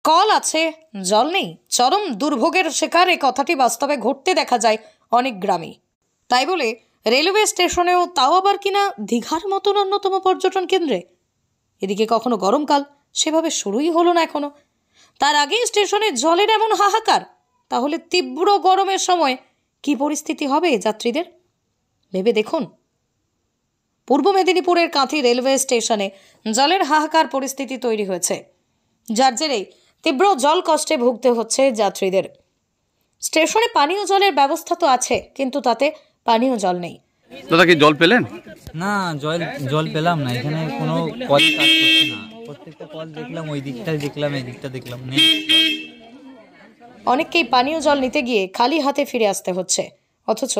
Call আছে, জল নেই, চরম দুর্ভোগের শিকার এই কথাটি বাস্তবে ঘটতে দেখা যায় অনেক গ্রামে। তাই বলে রেলওয়ে স্টেশনেও, তাও আবার কিনা দীঘার মতন অন্যতম পর্যটন কেন্দ্রে। এদিকে কখনো গরমকাল, সেভাবে শুরুই হলো না এখনো, তার আগেই স্টেশনে জলের এমন হাহাকার। তাহলে তীব্র গরমের সময় কি পরিস্থিতি হবে যাত্রীদের, ভেবে দেখুন। পূর্ব মেদিনীপুরের কাঁথি রেলওয়ে স্টেশনে জলের হাহাকার পরিস্থিতি তৈরি হয়েছে, যার জেরেই তীব্র জল কষ্টে ভুগতে হচ্ছে যাত্রীদের। স্টেশনে পানীয় জলের ব্যবস্থা তো আছে, কিন্তু তাতে পানীয় জল নেই। দাদা কি জল পেলেন? না, জল পেলাম না। এখানে কোনো কল কাজ করছে না। প্রত্যেকটা কল দেখলাম, ওই দিকটাই দেখলাম, এই দিকটা দেখলাম, নেই। অনেককেই পানীয় জল নিতে গিয়ে খালি হাতে ফিরে আসতে হচ্ছে। অথচ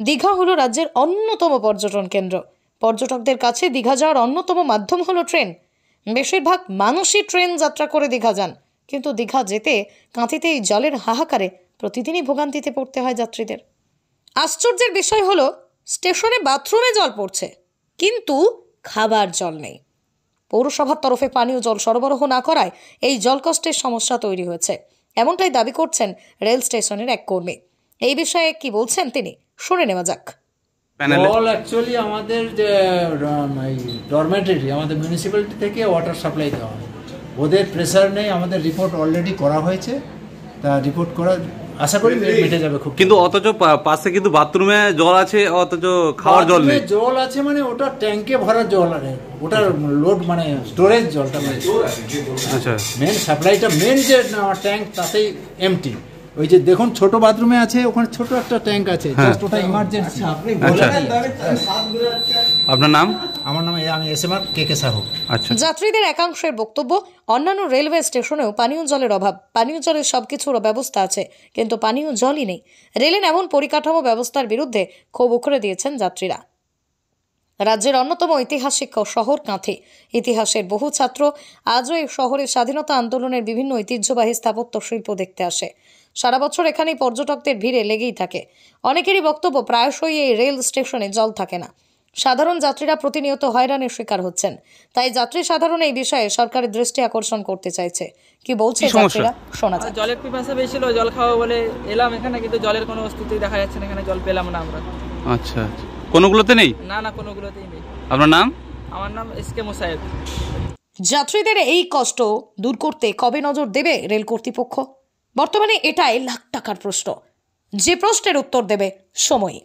দীঘা হলো রাজ্যের অন্যতম পর্যটন কেন্দ্র। পর্যটকদের কাছে দীঘা যাওয়ার অন্যতম মাধ্যম হলো ট্রেন। বেশিরভাগ মানুষই ট্রেন যাত্রা করে দীঘা যান, কিন্তু দীঘা যেতে কাঁথিতে এই জলের হাহাকারে প্রতিদিনই ভোগান্তিতে পড়তে হয় যাত্রীদের। আশ্চর্যের বিষয় হলো, স্টেশনে বাথরুমে জল পড়ছে, কিন্তু খাবার জল নেই। পৌরসভার তরফে পানীয় জল সরবরাহ না করায় এই জলকষ্টের সমস্যা তৈরি হয়েছে, এমনটাই দাবি করছেন রেল স্টেশনের এক কর্মী। এই বিষয়ে কি বলছেন তিনি, শুনে নেওয়া যাক। জল অ্যাকচুয়ালি আমাদের যে ডরমেটরি, আমাদের মিউনিসিপ্যালিটি থেকে ওয়াটার সাপ্লাই দেওয়া হয়। ওদের প্রেসার নেই, আমাদের রিপোর্ট অলরেডি করা হয়েছে। তা রিপোর্ট করা আশা করি মিটে যাবে খুব। কিন্তু অথচ পাশে কিন্তু বাথরুমে জল আছে, অথচ খাওয়ার জল নেই। জল আছে মানে ওটা ট্যাঙ্কে ভরা জল, আছে ওটার লোড মানে স্টোরেজ জলটা, মানে আচ্ছা, মেন সাপ্লাইটা, মেন যে ট্যাঙ্ক তাতেই এমটি। ওই যে দেখুন ছোট বাথরুমে আছে, ওখানে ছোট একটা ট্যাঙ্ক আছে, জাস্ট ওটা ইমার্জেন্সি। আচ্ছা, আপনার নাম? আমার নাম আমি এসএমআর কে সাহু। আচ্ছা, যাত্রীদের একাংশের বক্তব্য, অন্যান্য রেলওয়ে স্টেশনেও পানীয় জলের অভাব। পানীয় জলের সবকিছুর ব্যবস্থা আছে, কিন্তু পানীয় জলই নেই। রেলের এমন পরিকাঠামো ব্যবস্থার বিরুদ্ধে ক্ষোভ উগরে দিয়েছেন যাত্রীরা। রাজ্যের অন্যতম ঐতিহাসিক শহর কাঁথি, ইতিহাসের বহু ছাত্র আজও এই শহরের স্বাধীনতা আন্দোলনের বিভিন্ন ঐতিহ্যবাহী স্থাপত্য শিল্প দেখতে আসে। সারা বছর এখানেই পর্যটকদের ভিড়ে লেগেই থাকে। অনেকেরই বক্তব্য, প্রায়শই এই রেল স্টেশনে জল থাকে না। সাধারণ যাত্রীরা প্রতিনিয়ত হয়রানির শিকার হচ্ছেন। তাই যাত্রী সাধারণ এই বিষয়ে সরকারের দৃষ্টি আকর্ষণ করতে চাইছে। কি বলছে যাত্রীরা, শোনা যায়। জলের পিপাসা বেশি ছিল, জল খাওয়া বলে এলাম এখানে, কিন্তু জলের কোনো অস্তিত্বই দেখা যাচ্ছে না। এখানে জল পেলাম না আমরা। আচ্ছা, কোনগুলোতে নেই? না, কোনোগুলোতেই নেই। আপনার নাম? আমার নাম এসকে মোসায়েব। যাত্রীদের এই কষ্ট দূর করতে কবে নজর দেবে রেল কর্তৃপক্ষ? বর্তমানে এটাই লাখ টাকার প্রশ্ন, যে প্রশ্নের উত্তর দেবে সময়।